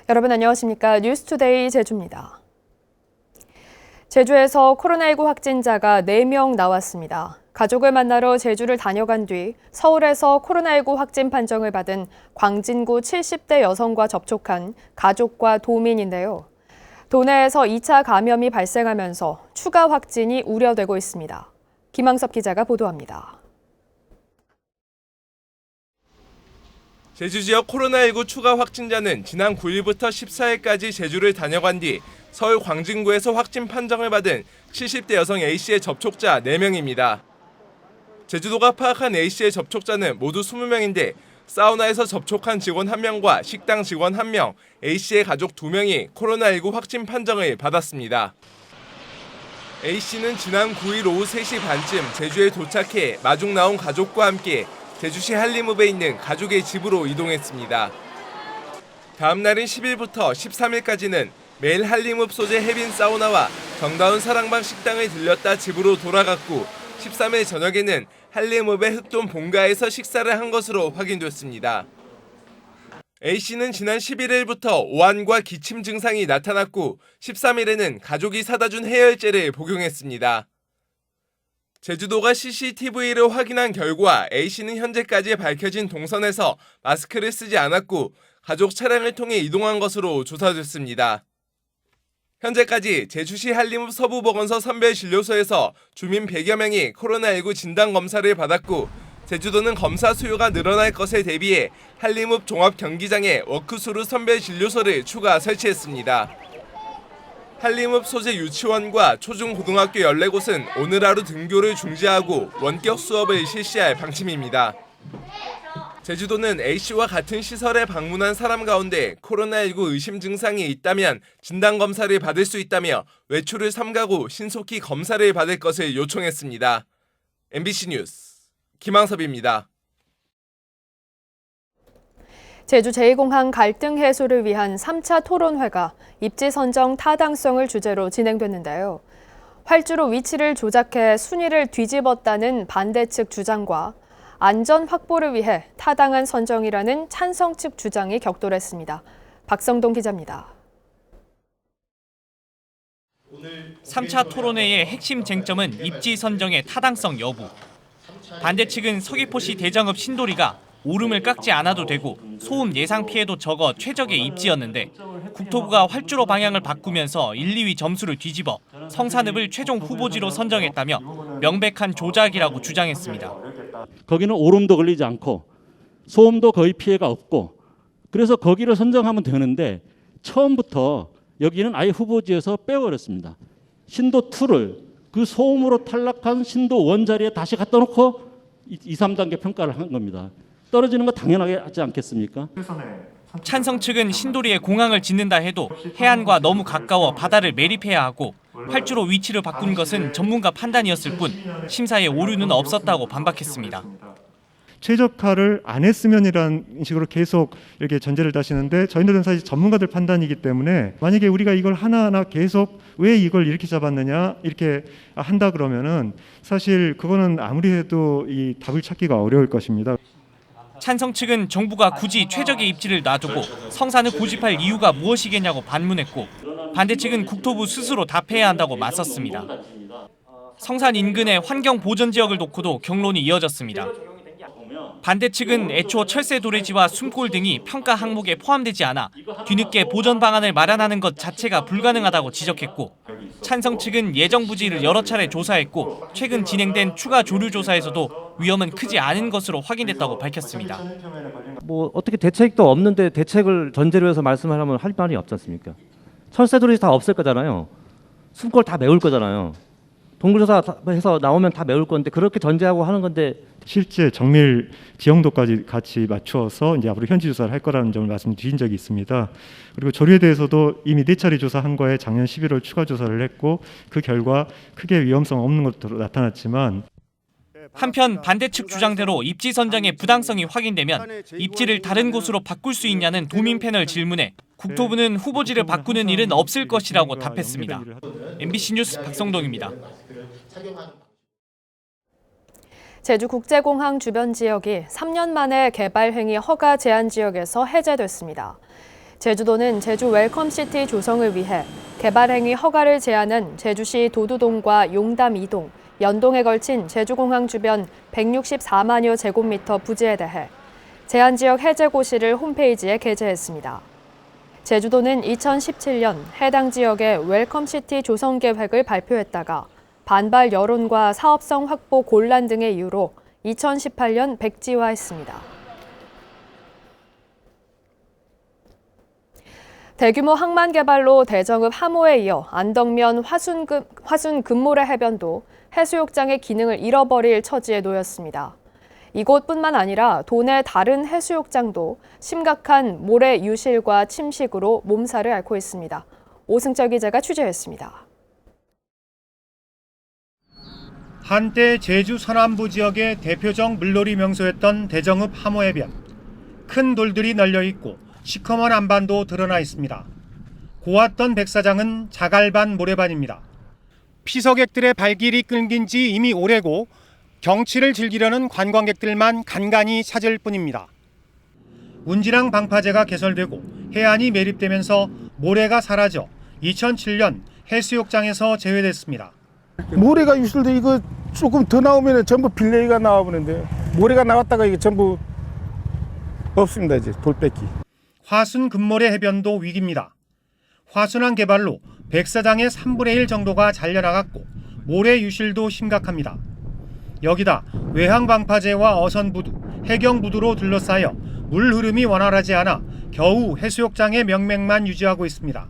여러분 안녕하십니까? 뉴스투데이 제주입니다. 제주에서 코로나19 확진자가 4명 나왔습니다. 가족을 만나러 제주를 다녀간 뒤 서울에서 코로나19 확진 판정을 받은 광진구 70대 여성과 접촉한 가족과 도민인데요. 도내에서 2차 감염이 발생하면서 추가 확진이 우려되고 있습니다. 김항섭 기자가 보도합니다. 제주 지역 코로나19 추가 확진자는 지난 9일부터 14일까지 제주를 다녀간 뒤 서울 광진구에서 확진 판정을 받은 70대 여성 A씨의 접촉자 4명입니다. 제주도가 파악한 A씨의 접촉자는 모두 20명인데 사우나에서 접촉한 직원 1명과 식당 직원 1명, A씨의 가족 2명이 코로나19 확진 판정을 받았습니다. A씨는 지난 9일 오후 3시 반쯤 제주에 도착해 마중 나온 가족과 함께 제주시 한림읍에 있는 가족의 집으로 이동했습니다. 다음 날인 10일부터 13일까지는 매일 한림읍 소재 해빈 사우나와 정다운 사랑방 식당을 들렸다 집으로 돌아갔고 13일 저녁에는 한림읍의 흑돈 본가에서 식사를 한 것으로 확인됐습니다. A씨는 지난 11일부터 오한과 기침 증상이 나타났고 13일에는 가족이 사다 준 해열제를 복용했습니다. 제주도가 CCTV를 확인한 결과 A씨는 현재까지 밝혀진 동선에서 마스크를 쓰지 않았고 가족 차량을 통해 이동한 것으로 조사됐습니다. 현재까지 제주시 한림읍 서부보건소 선별진료소에서 주민 100여 명이 코로나19 진단검사를 받았고 제주도는 검사 수요가 늘어날 것에 대비해 한림읍 종합경기장에 워크스루 선별진료소를 추가 설치했습니다. 한림읍 소재 유치원과 초중고등학교 14곳은 오늘 하루 등교를 중지하고 원격 수업을 실시할 방침입니다. 제주도는 A씨와 같은 시설에 방문한 사람 가운데 코로나19 의심 증상이 있다면 진단검사를 받을 수 있다며 외출을 삼가고 신속히 검사를 받을 것을 요청했습니다. MBC 뉴스 김항섭입니다. 제주 제2공항 갈등 해소를 위한 3차 토론회가 입지 선정 타당성을 주제로 진행됐는데요. 활주로 위치를 조작해 순위를 뒤집었다는 반대 측 주장과 안전 확보를 위해 타당한 선정이라는 찬성 측 주장이 격돌했습니다. 박성동 기자입니다. 3차 토론회의 핵심 쟁점은 입지 선정의 타당성 여부. 반대 측은 서귀포시 대정읍 신도리가 오름을 깎지 않아도 되고 소음 예상 피해도 적어 최적의 입지였는데 국토부가 활주로 방향을 바꾸면서 1, 2위 점수를 뒤집어 성산읍을 최종 후보지로 선정했다며 명백한 조작이라고 주장했습니다. 거기는 오름도 걸리지 않고 소음도 거의 피해가 없고 그래서 거기를 선정하면 되는데 처음부터 여기는 아예 후보지에서 빼버렸습니다. 신도 2를 그 소음으로 탈락한 신도 1 자리에 다시 갖다 놓고 2, 3단계 평가를 한 겁니다. 떨어지는 거 당연하게 하지 않겠습니까? 찬성 측은 신도리에 공항을 짓는다 해도 해안과 너무 가까워 바다를 매립해야 하고 활주로 위치를 바꾼 것은 전문가 판단이었을 뿐 심사에 오류는 없었다고 반박했습니다. 최적화를 안 했으면이라는 식으로 계속 이렇게 전제를 다시는데 저희들은 사실 전문가들 판단이기 때문에 만약에 우리가 이걸 하나하나 계속 왜 이걸 이렇게 잡았느냐 이렇게 한다 그러면은 사실 그거는 아무리 해도 이 답을 찾기가 어려울 것입니다. 찬성 측은 정부가 굳이 최적의 입지를 놔두고 성산을 고집할 이유가 무엇이겠냐고 반문했고 반대 측은 국토부 스스로 답해야 한다고 맞섰습니다. 성산 인근의 환경 보전 지역을 놓고도 경론이 이어졌습니다. 반대 측은 애초 철새 도래지와 숨골 등이 평가 항목에 포함되지 않아 뒤늦게 보전 방안을 마련하는 것 자체가 불가능하다고 지적했고 찬성 측은 예정 부지를 여러 차례 조사했고 최근 진행된 추가 조류 조사에서도 위험은 크지 않은 것으로 확인됐다고 밝혔습니다. 뭐 어떻게 대책도 없는데 대책을 전제로 해서 말씀하려면 할 말이 없지 않습니까? 철새 도래지 다 없을 거잖아요. 숨골 다 메울 거잖아요. 동굴조사해서 나오면 다 메울 건데 그렇게 전제하고 하는 건데 실제 정밀 지형도까지 같이 맞추어서 이제 앞으로 현지 조사를 할 거라는 점을 말씀드린 적이 있습니다. 그리고 조류에 대해서도 이미 4차례 조사한 거에 작년 11월 추가 조사를 했고 그 결과 크게 위험성 없는 것으로 나타났지만 한편 반대 측 주장대로 입지 선정의 부당성이 확인되면 입지를 다른 곳으로 바꿀 수 있냐는 도민 패널 질문에 국토부는 후보지를 바꾸는 일은 없을 것이라고 답했습니다. MBC 뉴스 박성동입니다. 제주국제공항 주변 지역이 3년 만에 개발 행위 허가 제한 지역에서 해제됐습니다. 제주도는 제주 웰컴시티 조성을 위해 개발행위 허가를 제한한 제주시 도두동과 용담 2동, 연동에 걸친 제주공항 주변 164만여 제곱미터 부지에 대해 제한지역 해제고시를 홈페이지에 게재했습니다. 제주도는 2017년 해당 지역의 웰컴시티 조성 계획을 발표했다가 반발 여론과 사업성 확보 곤란 등의 이유로 2018년 백지화했습니다. 대규모 항만 개발로 대정읍 하모에 이어 안덕면 화순 금모래 해변도 해수욕장의 기능을 잃어버릴 처지에 놓였습니다. 이곳뿐만 아니라 도내 다른 해수욕장도 심각한 모래 유실과 침식으로 몸살을 앓고 있습니다. 오승철 기자가 취재했습니다. 한때 제주 서남부 지역의 대표적 물놀이 명소였던 대정읍 하모해변. 큰 돌들이 널려있고 시커먼 안반도 드러나 있습니다. 고왔던 백사장은 자갈반 모래반입니다. 피서객들의 발길이 끊긴 지 이미 오래고 경치를 즐기려는 관광객들만 간간히 찾을 뿐입니다. 운진항 방파제가 개설되고 해안이 매립되면서 모래가 사라져 2007년 해수욕장에서 제외됐습니다. 모래가 유실돼 이거 조금 더 나오면 전부 빌레이가 나와버리는데 모래가 나왔다가 이게 전부 없습니다. 이제 돌뺏기. 화순 금모래 해변도 위기입니다. 화순항 개발로 백사장의 3분의 1 정도가 잘려나갔고 모래 유실도 심각합니다. 여기다 외항 방파제와 어선부두, 해경부두로 둘러싸여 물 흐름이 원활하지 않아 겨우 해수욕장의 명맥만 유지하고 있습니다.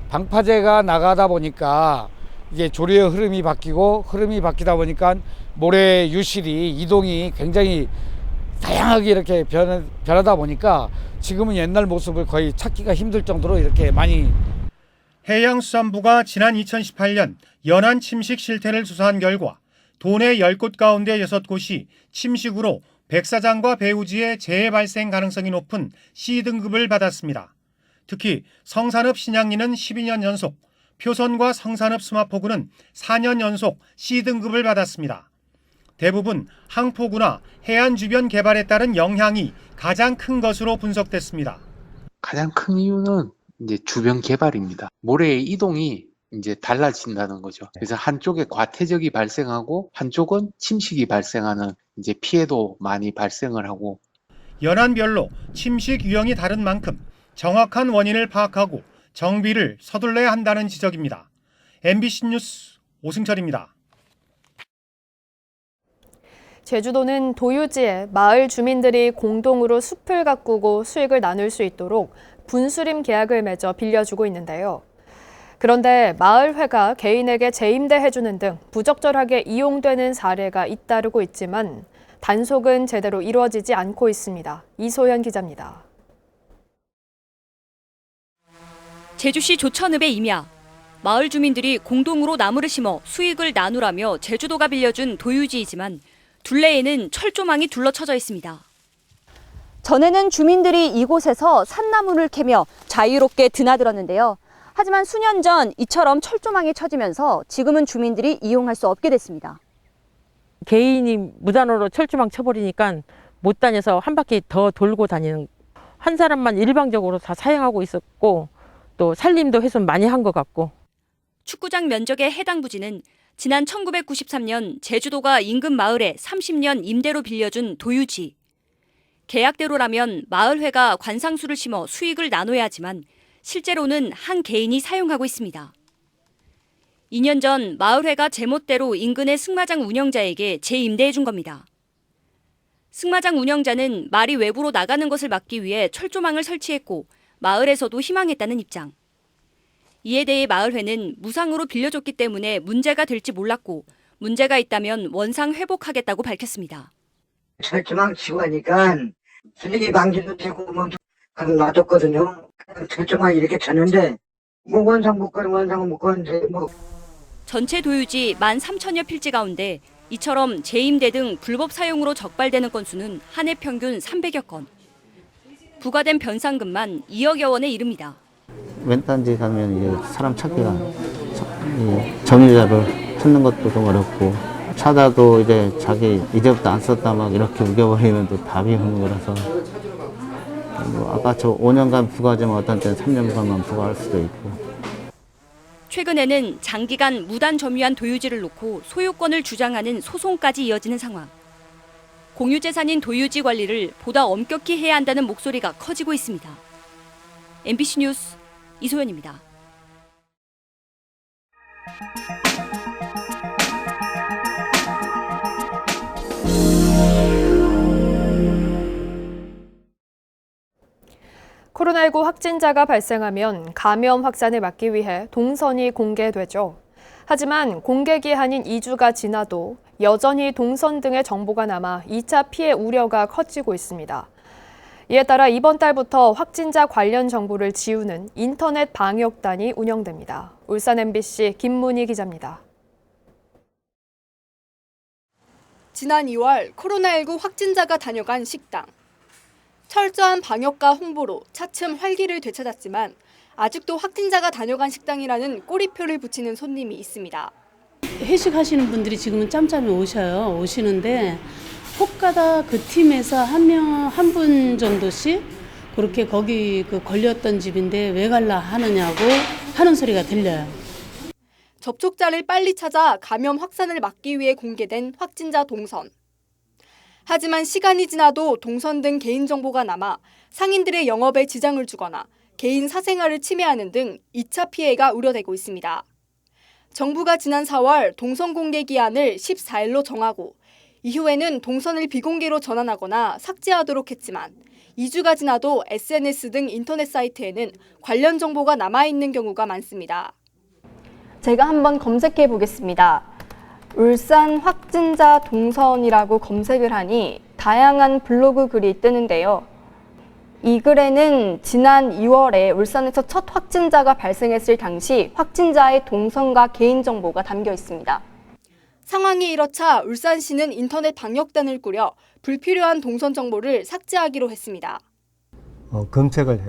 방파제가 나가다 보니까 이게 조류의 흐름이 바뀌다 보니까 모래 유실이 이동이 굉장히 다양하게 이렇게 변하다 보니까 지금은 옛날 모습을 거의 찾기가 힘들 정도로 이렇게 많이. 해양수산부가 지난 2018년 연안 침식 실태를 조사한 결과 도내 10곳 가운데 6곳이 침식으로 백사장과 배우지에 재해 발생 가능성이 높은 C등급을 받았습니다. 특히 성산읍 신양리는 12년 연속, 표선과 성산읍 수마포구는 4년 연속 C등급을 받았습니다. 대부분 항포구나 해안 주변 개발에 따른 영향이 가장 큰 것으로 분석됐습니다. 가장 큰 이유는 이제 주변 개발입니다. 모래의 이동이 이제 달라진다는 거죠. 그래서 한쪽에 과태적이 발생하고 한쪽은 침식이 발생하는 이제 피해도 많이 발생을 하고. 연안별로 침식 유형이 다른 만큼 정확한 원인을 파악하고 정비를 서둘러야 한다는 지적입니다. MBC 뉴스 오승철입니다. 제주도는 도유지에 마을 주민들이 공동으로 숲을 가꾸고 수익을 나눌 수 있도록 분수림 계약을 맺어 빌려주고 있는데요. 그런데 마을회가 개인에게 재임대해주는 등 부적절하게 이용되는 사례가 잇따르고 있지만 단속은 제대로 이루어지지 않고 있습니다. 이소연 기자입니다. 제주시 조천읍의 임야. 마을 주민들이 공동으로 나무를 심어 수익을 나누라며 제주도가 빌려준 도유지이지만 둘레에는 철조망이 둘러쳐져 있습니다. 전에는 주민들이 이곳에서 산나무를 캐며 자유롭게 드나들었는데요. 하지만 수년 전 이처럼 철조망이 쳐지면서 지금은 주민들이 이용할 수 없게 됐습니다. 개인이 무단으로 철조망 쳐버리니까 못 다녀서 한 바퀴 더 돌고 다니는, 한 사람만 일방적으로 다 사용하고 있었고 또 산림도 훼손 많이 한 것 같고. 축구장 면적의 해당 부지는 지난 1993년 제주도가 인근 마을에 30년 임대로 빌려준 도유지. 계약대로라면 마을회가 관상수를 심어 수익을 나눠야 하지만 실제로는 한 개인이 사용하고 있습니다. 2년 전 마을회가 제멋대로 인근의 승마장 운영자에게 재임대해 준 겁니다. 승마장 운영자는 말이 외부로 나가는 것을 막기 위해 철조망을 설치했고 마을에서도 희망했다는 입장. 이에 대해 마을회는 무상으로 빌려줬기 때문에 문제가 될지 몰랐고 문제가 있다면 원상 회복하겠다고 밝혔습니다. 철조망 치고 하니까 쓰레기 방지도 되고 뭐 놔뒀거든요. 철조망 이렇게 쳤는데 뭐 원상 못 가는데 뭐. 전체 도유지 13,000여 필지 가운데 이처럼 재임대 등 불법 사용으로 적발되는 건수는 한 해 평균 300여 건. 부과된 변상금만 2억여 원에 이릅니다. 웬딴지 가면 이제 사람 찾기가 점유자를 찾는 것도 좀 어렵고 찾아도 이제 자기 이제부터 안 썼다 막 이렇게 우겨버리면 또 답이 없는 거라서 뭐 아까 저 5년간 부과하지만 어떤 때는 3년간만 부과할 수도 있고. 최근에는 장기간 무단 점유한 도유지를 놓고 소유권을 주장하는 소송까지 이어지는 상황. 공유재산인 도유지 관리를 보다 엄격히 해야 한다는 목소리가 커지고 있습니다. MBC 뉴스 이소연입니다. 코로나19 확진자가 발생하면 감염 확산을 막기 위해 동선이 공개되죠. 하지만 공개 기한인 2주가 지나도 여전히 동선 등의 정보가 남아 2차 피해 우려가 커지고 있습니다. 이에 따라 이번 달부터 확진자 관련 정보를 지우는 인터넷 방역단이 운영됩니다. 울산 MBC 김문희 기자입니다. 지난 2월 코로나19 확진자가 다녀간 식당. 철저한 방역과 홍보로 차츰 활기를 되찾았지만 아직도 확진자가 다녀간 식당이라는 꼬리표를 붙이는 손님이 있습니다. 회식하시는 분들이 지금은 짬짬이 오시는데 혹가다 그 팀에서 한 분 정도씩 그렇게 거기 걸렸던 집인데 왜 갈라 하느냐고 하는 소리가 들려요. 접촉자를 빨리 찾아 감염 확산을 막기 위해 공개된 확진자 동선. 하지만 시간이 지나도 동선 등 개인정보가 남아 상인들의 영업에 지장을 주거나 개인 사생활을 침해하는 등 2차 피해가 우려되고 있습니다. 정부가 지난 4월 동선 공개 기한을 14일로 정하고 이후에는 동선을 비공개로 전환하거나 삭제하도록 했지만 2주가 지나도 SNS 등 인터넷 사이트에는 관련 정보가 남아있는 경우가 많습니다. 제가 한번 검색해 보겠습니다. 울산 확진자 동선이라고 검색을 하니 다양한 블로그 글이 뜨는데요. 이 글에는 지난 2월에 울산에서 첫 확진자가 발생했을 당시 확진자의 동선과 개인정보가 담겨 있습니다. 상황이 이렇자 울산시는 인터넷 방역단을 꾸려 불필요한 동선 정보를 삭제하기로 했습니다. 검색을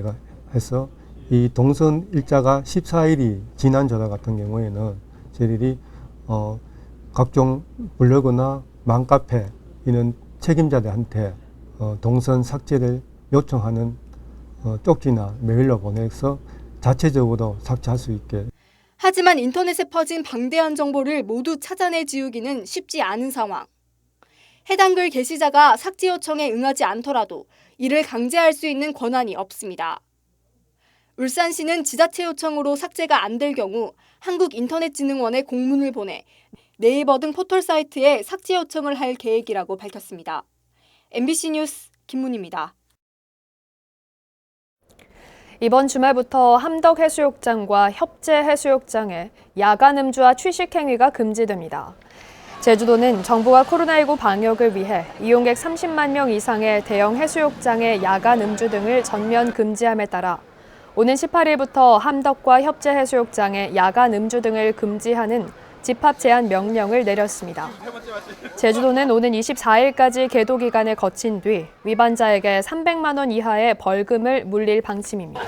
해서 이 동선 일자가 14일이 지난 전화 같은 경우에는 저희들이 각종 블로그나 맘카페 이런 책임자들한테 동선 삭제를 요청하는 쪽지나 메일로 보내서 자체적으로 삭제할 수 있게. 하지만 인터넷에 퍼진 방대한 정보를 모두 찾아내 지우기는 쉽지 않은 상황. 해당 글 게시자가 삭제 요청에 응하지 않더라도 이를 강제할 수 있는 권한이 없습니다. 울산시는 지자체 요청으로 삭제가 안 될 경우 한국인터넷진흥원에 공문을 보내 네이버 등 포털 사이트에 삭제 요청을 할 계획이라고 밝혔습니다. MBC 뉴스 김문희입니다. 이번 주말부터 함덕해수욕장과 협재해수욕장에 야간 음주와 취식 행위가 금지됩니다. 제주도는 정부가 코로나19 방역을 위해 이용객 30만 명 이상의 대형 해수욕장의 야간 음주 등을 전면 금지함에 따라 오는 18일부터 함덕과 협재해수욕장의 야간 음주 등을 금지하는 집합 제한 명령을 내렸습니다. 제주도는 오는 24일까지 계도 기간을 거친 뒤 위반자에게 300만 원 이하의 벌금을 물릴 방침입니다.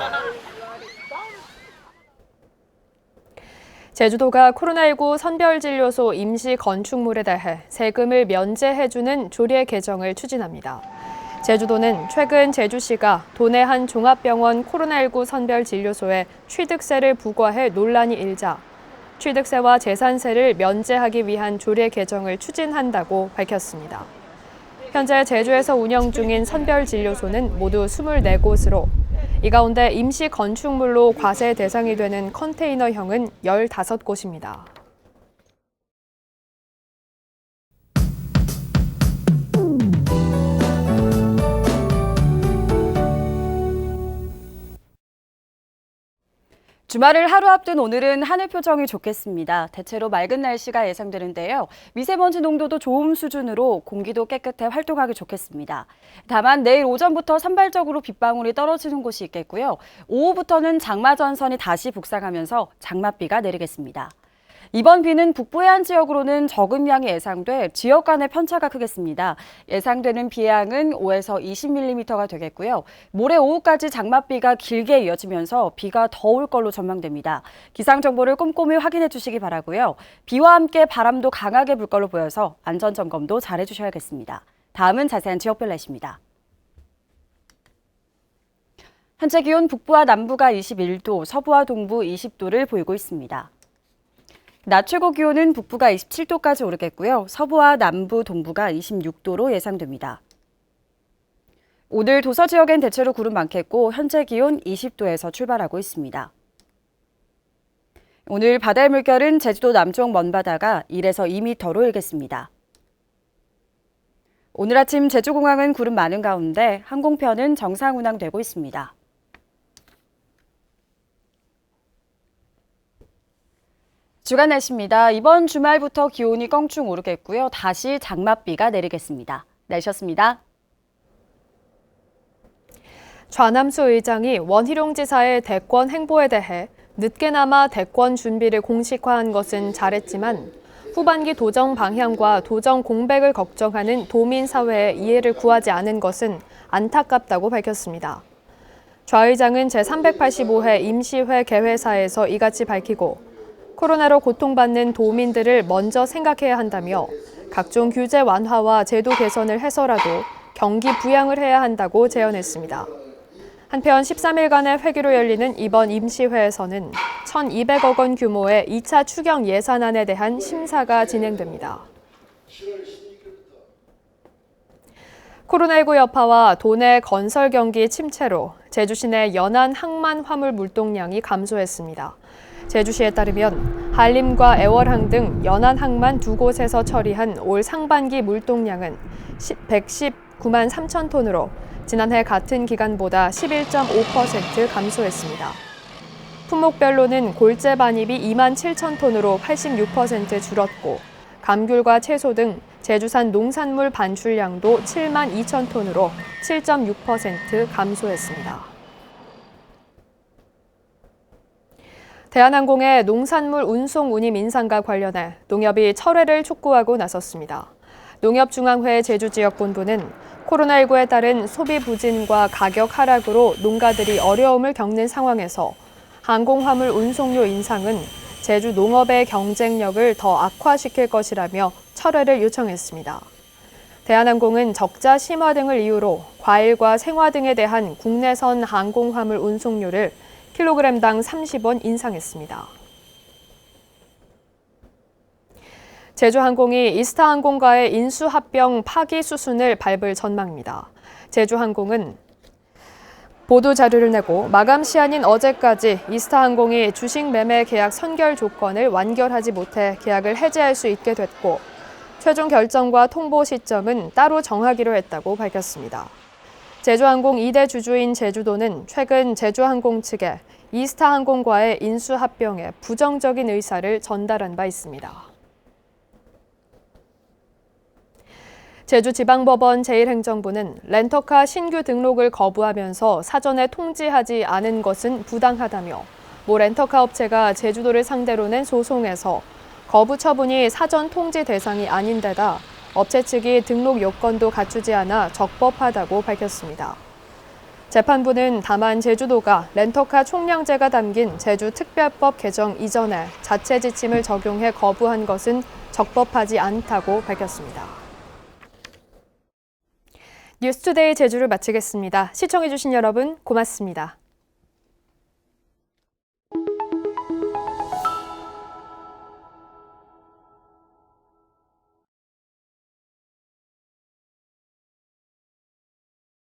제주도가 코로나19 선별진료소 임시 건축물에 대해 세금을 면제해주는 조례 개정을 추진합니다. 제주도는 최근 제주시가 도내 한 종합병원 코로나19 선별진료소에 취득세를 부과해 논란이 일자 취득세와 재산세를 면제하기 위한 조례 개정을 추진한다고 밝혔습니다. 현재 제주에서 운영 중인 선별진료소는 모두 24곳으로 이 가운데 임시 건축물로 과세 대상이 되는 컨테이너형은 15곳입니다. 주말을 하루 앞둔 오늘은 하늘 표정이 좋겠습니다. 대체로 맑은 날씨가 예상되는데요. 미세먼지 농도도 좋음 수준으로 공기도 깨끗해 활동하기 좋겠습니다. 다만 내일 오전부터 산발적으로 빗방울이 떨어지는 곳이 있겠고요. 오후부터는 장마전선이 다시 북상하면서 장맛비가 내리겠습니다. 이번 비는 북부 해안 지역으로는 적은 양이 예상돼 지역 간의 편차가 크겠습니다. 예상되는 비양은 5에서 20mm가 되겠고요. 모레 오후까지 장맛비가 길게 이어지면서 비가 더 올 걸로 전망됩니다. 기상 정보를 꼼꼼히 확인해 주시기 바라고요. 비와 함께 바람도 강하게 불 걸로 보여서 안전 점검도 잘 해주셔야겠습니다. 다음은 자세한 지역별 날씨입니다. 현재 기온 북부와 남부가 21도, 서부와 동부 20도를 보이고 있습니다. 낮 최고 기온은 북부가 27도까지 오르겠고요. 서부와 남부, 동부가 26도로 예상됩니다. 오늘 도서 지역엔 대체로 구름 많겠고 현재 기온 20도에서 출발하고 있습니다. 오늘 바다의 물결은 제주도 남쪽 먼바다가 1에서 2m로 일겠습니다. 오늘 아침 제주공항은 구름 많은 가운데 항공편은 정상 운항되고 있습니다. 주간 날씨입니다. 이번 주말부터 기온이 껑충 오르겠고요. 다시 장맛비가 내리겠습니다. 날씨였습니다. 좌남수 의장이 원희룡 지사의 대권 행보에 대해 늦게나마 대권 준비를 공식화한 것은 잘했지만 후반기 도정 방향과 도정 공백을 걱정하는 도민 사회의 이해를 구하지 않은 것은 안타깝다고 밝혔습니다. 좌 의장은 제385회 임시회 개회사에서 이같이 밝히고 코로나로 고통받는 도민들을 먼저 생각해야 한다며 각종 규제 완화와 제도 개선을 해서라도 경기 부양을 해야 한다고 제언했습니다. 한편 13일간의 회기로 열리는 이번 임시회에서는 1,200억 원 규모의 2차 추경 예산안에 대한 심사가 진행됩니다. 코로나19 여파와 도내 건설 경기 침체로 제주시 내 연안 항만 화물 물동량이 감소했습니다. 제주시에 따르면 한림과 애월항 등 연안 항만 두 곳에서 처리한 올 상반기 물동량은 119만 3천 톤으로 지난해 같은 기간보다 11.5% 감소했습니다. 품목별로는 골재 반입이 2만 7천 톤으로 86% 줄었고 감귤과 채소 등 제주산 농산물 반출량도 7만 2천 톤으로 7.6% 감소했습니다. 대한항공의 농산물 운송 운임 인상과 관련해 농협이 철회를 촉구하고 나섰습니다. 농협중앙회 제주지역본부는 코로나19에 따른 소비 부진과 가격 하락으로 농가들이 어려움을 겪는 상황에서 항공화물 운송료 인상은 제주 농업의 경쟁력을 더 악화시킬 것이라며 철회를 요청했습니다. 대한항공은 적자 심화 등을 이유로 과일과 생화 등에 대한 국내선 항공화물 운송료를 킬로그램당 30원 인상했습니다. 제주항공이 이스타항공과의 인수합병 파기 수순을 밟을 전망입니다. 제주항공은 보도 자료를 내고 마감 시한인 어제까지 이스타항공이 주식 매매 계약 선결 조건을 완결하지 못해 계약을 해지할 수 있게 됐고 최종 결정과 통보 시점은 따로 정하기로 했다고 밝혔습니다. 제주항공 2대 주주인 제주도는 최근 제주항공 측에 이스타항공과의 인수합병에 부정적인 의사를 전달한 바 있습니다. 제주지방법원 제1행정부는 렌터카 신규 등록을 거부하면서 사전에 통지하지 않은 것은 부당하다며 모 렌터카 업체가 제주도를 상대로 낸 소송에서 거부 처분이 사전 통지 대상이 아닌 데다 업체 측이 등록 요건도 갖추지 않아 적법하다고 밝혔습니다. 재판부는 다만 제주도가 렌터카 총량제가 담긴 제주특별법 개정 이전에 자체 지침을 적용해 거부한 것은 적법하지 않다고 밝혔습니다. 뉴스투데이 제주를 마치겠습니다. 시청해주신 여러분 고맙습니다.